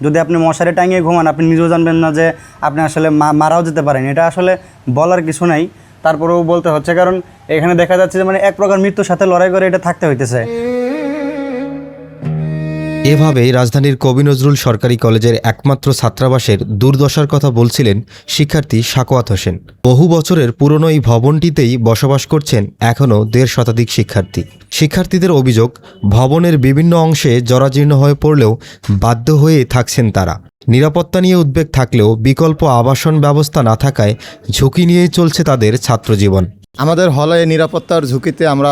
যদি আপনি মশারি টাঙিয়ে ঘুমান আপনি নিজেও জানবেন না যে আপনি আসলে মারাও যেতে পারেন। এটা আসলে বলার কিছু নাই, তারপরেও বলতে হচ্ছে, কারণ এখানে দেখা যাচ্ছে যে মানে এক প্রকার মৃত্যুর সাথে লড়াই করে এটা থাকতে হইতেছে। এভাবেই রাজধানীর কবি নজরুল সরকারি কলেজের একমাত্র ছাত্রাবাসের দুর্দশার কথা বলছিলেন শিক্ষার্থী সাকোয়াত হোসেন। বহু বছরের পুরনো এই ভবনটিতেই বসবাস করছেন এখনও ১৫০ শতাধিক শিক্ষার্থী। শিক্ষার্থীদের অভিযোগ, ভবনের বিভিন্ন অংশে জরাজীর্ণ হয়ে পড়লেও বাধ্য হয়ে থাকছেন তারা। নিরাপত্তা নিয়ে উদ্বেগ থাকলেও বিকল্প আবাসন ব্যবস্থা না থাকায় ঝুঁকি নিয়েই চলছে তাদের ছাত্রজীবন। আমাদের হলে নিরাপত্তার ঝুঁকিতে আমরা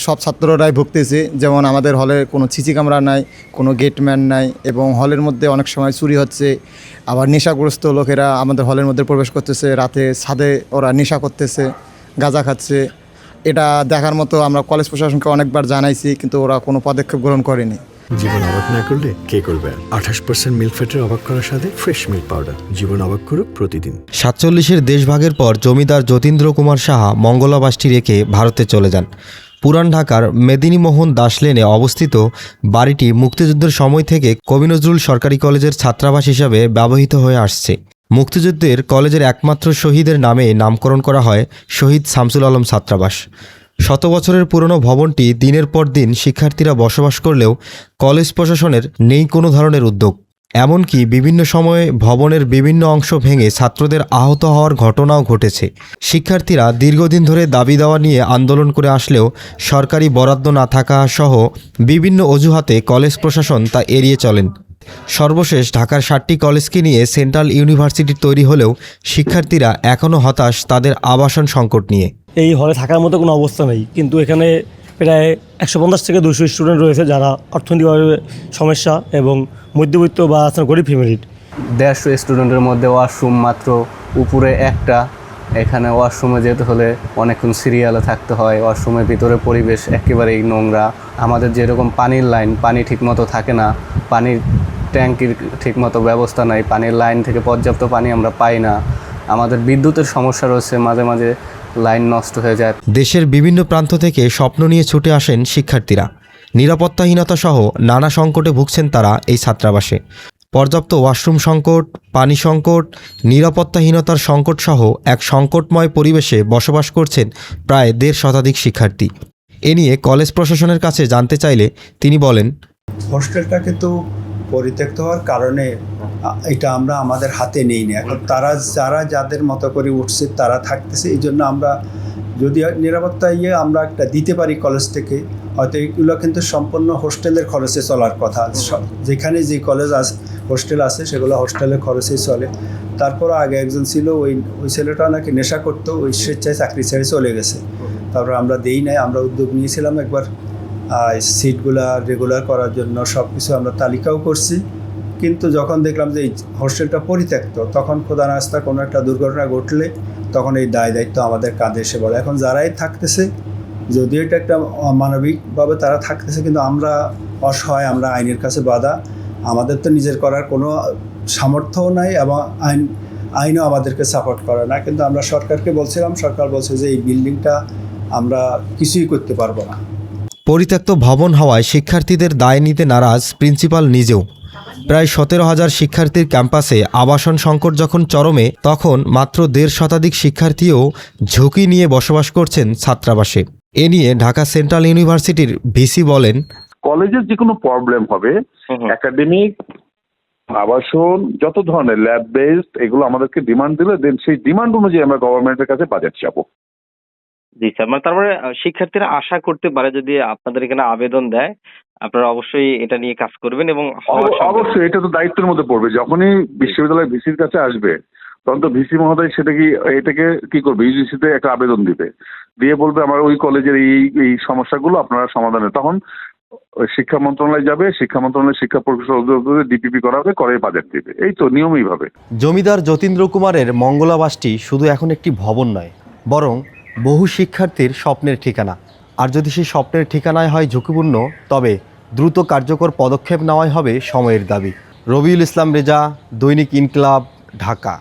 সব ছাত্ররাই ভুগতেছি। যেমন আমাদের হলে কোনো সিসি ক্যামেরা নাই, কোনো গেটম্যান নাই, এবং হলের মধ্যে অনেক সময় চুরি হচ্ছে। আবার নেশাগ্রস্ত লোকেরা আমাদের হলের মধ্যে প্রবেশ করতেছে, রাতে ছাদে ওরা নেশা করতেছে, গাঁজা খাচ্ছে। এটা দেখার মতো আমরা কলেজ প্রশাসনকে অনেকবার জানাইছি, কিন্তু ওরা কোনো পদক্ষেপ গ্রহণ করেনি। জীবন অবাক না করলে কে করবে? 28% মিল্ক ফ্যাটের অবাক করার সাথে ফ্রেশ মিল্ক পাউডার। জীবন অবাক করুক প্রতিদিন। ৪৭-এর দেশভাগের পর জমিদার যতীন্দ্র কুমার সাহা মঙ্গলাবাসটি রেখে ভারতে চলে যান। পুরান ঢাকার মেদিনীমোহন দাস লেনে অবস্থিত বাড়িটি মুক্তিযুদ্ধের সময় থেকে কবি নজরুল সরকারি কলেজের ছাত্রাবাস হিসাবে ব্যবহৃত হয়ে আসছে। মুক্তিযুদ্ধের কলেজের একমাত্র শহীদের নামে নামকরণ করা হয় শহীদ শামসুল আলম ছাত্রাবাস। ১০০ বছরের পুরনো ভবনটি দিনের পর দিন শিক্ষার্থীরা বসবাস করলেও কলেজ প্রশাসনের নেই কোনো ধরনের উদ্যোগ। এমনকি বিভিন্ন সময়ে ভবনের বিভিন্ন অংশ ভেঙে ছাত্রদের আহত হওয়ার ঘটনাও ঘটেছে। শিক্ষার্থীরা দীর্ঘদিন ধরে দাবি দেওয়া নিয়ে আন্দোলন করে আসলেও সরকারি বরাদ্দ না থাকা সহ বিভিন্ন অজুহাতে কলেজ প্রশাসন তা এড়িয়ে চলেন। সর্বশেষ ঢাকার ৭টি কলেজকে নিয়ে সেন্ট্রাল ইউনিভার্সিটি তৈরি হলেও শিক্ষার্থীরা এখনও হতাশ তাদের আবাসন সংকট নিয়ে। এই হলে থাকার মতো কোনো অবস্থা নেই, কিন্তু এখানে প্রায় ১৫০ থেকে ২০০ স্টুডেন্ট রয়েছে যারা অর্থনৈতিকভাবে সমস্যা এবং মধ্যবিত্ত বা গরিব ফ্যামিলির। ১৫০ স্টুডেন্টের মধ্যে ওয়াশরুম মাত্র উপরে একটা। এখানে ওয়াশরুমে যেতে হলে অনেকক্ষণ সিরিয়ালে থাকতে হয়। ওয়াশরুমের ভিতরে পরিবেশ একেবারেই নোংরা। আমাদের যেরকম পানির লাইন, পানি ঠিকমতো থাকে না, পানির ট্যাঙ্কির ঠিকমতো ব্যবস্থা নাই, পানির লাইন থেকে পর্যাপ্ত পানি আমরা পাই না। আমাদের বিদ্যুতের সমস্যা রয়েছে, মাঝে মাঝে লাইন নষ্ট হয়ে যায়। দেশের বিভিন্ন প্রান্ত থেকে স্বপ্ন নিয়ে ছুটে আসেন শিক্ষার্থীরা। নিরাপত্তাহীনতা সহ নানা সংকটে ভুগছেন তারা এই ছাত্রাবাসে। পর্যাপ্ত ওয়াশরুম সংকট, পানি সংকট, নিরাপত্তাহীনতার সংকট সহ এক সংকটময় পরিবেশে বসবাস করছেন প্রায় ১৫০ শতাধিক শিক্ষার্থী। এ নিয়ে কলেজ প্রশাসনের কাছে জানতে চাইলে তিনি বলেন, হোস্টেলটাকে তো পরিত্যক্ত হওয়ার কারণে এটা আমরা আমাদের হাতে নেই না। এখন যারা যাদের মতো করে উঠছে তারা থাকতেছে, এই জন্য আমরা যদি নিরাপত্তা আমরা একটা দিতে পারি কলেজ থেকে, হয়তো এগুলো কিন্তু সম্পূর্ণ হোস্টেলের খরচে চলার কথা। যেখানে যে কলেজ আছে হোস্টেল আছে সেগুলো হোস্টেলের খরচেই চলে। তারপর আগে একজন ছিল, ওই ছেলেটা নাকি নেশা করতো, ওই স্বেচ্ছায় চাকরি ছেড়ে চলে গেছে। তারপর আমরা দেই নাই, আমরা উদ্যোগ নিয়েছিলাম একবার সিটগুলা রেগুলার করার জন্য, সব কিছু আমরা তালিকাও করছি। কিন্তু যখন দেখলাম যে এই হোস্টেলটা পরিত্যক্ত, তখন খোদা নাস্তা কোনো একটা দুর্ঘটনা ঘটলে তখন এই দায় দায়িত্ব আমাদের কাঁধে এসে বলে। এখন যারাই থাকতেছে, যদিও এটা একটা মানবিকভাবে তারা থাকতেছে, কিন্তু আমরা অসহায়, আমরা আইনের কাছে বাধা। আমাদের তো নিজের করার কোনো সামর্থ্যও নাই এবং আইনও আমাদেরকে সাপোর্ট করে না। কিন্তু আমরা সরকারকে বলছিলাম, সরকার বলছে যে এই বিল্ডিংটা আমরা কিছুই করতে পারবো না। পরিত্যক্ত ভবন হওয়ায় শিক্ষার্থীদের দায় নিতে নারাজ প্রিন্সিপাল নিজেও। প্রায় ১৭,০০০ শিক্ষার্থীর ক্যাম্পাসে আবাসন সংকট যখন চরমে, তখন মাত্র ১৫০ শতাধিক শিক্ষার্থীও ঝুঁকি নিয়ে বসবাস করছেন ছাত্রাবাসে। এ নিয়ে ঢাকা সেন্ট্রাল ইউনিভার্সিটির ভিসি বলেন, কলেজের যে কোনো প্রবলেম হবে, একাডেমিক, আবাসন, যত ধরনের ল্যাব বেসড, এগুলো আমাদেরকে ডিমান্ড দিলে দেন সেই ডিমান্ড অনুযায়ী আমরা গভর্নমেন্টের কাছে বাজেট চাবো। জি স্যার, মানে তারপরে শিক্ষার্থীরা আশা করতে পারে যদি আপনাদের এখানে আবেদন দেয়, আপনারা অবশ্যই এটা নিয়ে কাজ করবেন এবং অবশ্যই এটা তো দায়িত্বের মধ্যে পড়বে। যখনই বিশ্ববিদ্যালয় ভিসির কাছে আসবে, তখন তো ভিসি মহোদয় এটাকে কি করবে, ইউজিসিতে একটা আবেদন দিবে, দিয়ে বলবে আমার ওই কলেজের এই সমস্যাগুলো আপনারা সমাধানে, তখন শিক্ষা মন্ত্রণালয় যাবে, শিক্ষা মন্ত্রণালয় শিক্ষা প্রকৌশল অধিদপ্তরে ডিপিপি করা হবে, করে বাজেট দিবে। এই তো নিয়মই ভাবে। জমিদার যতীন্দ্র কুমারের মঙ্গলাবাসটি শুধু এখন একটি ভবন নয়, বরং বহু শিক্ষার্থীর স্বপ্নের ঠিকানা। আর যদি সেই স্বপ্নের ঠিকানায় হয় ঝুঁকিপূর্ণ, তবে দ্রুত কার্যকর পদক্ষেপ নেওয়াই হবে সময়ের দাবি। রবিউল ইসলাম রেজা, দৈনিক ইনকিলাব, ঢাকা।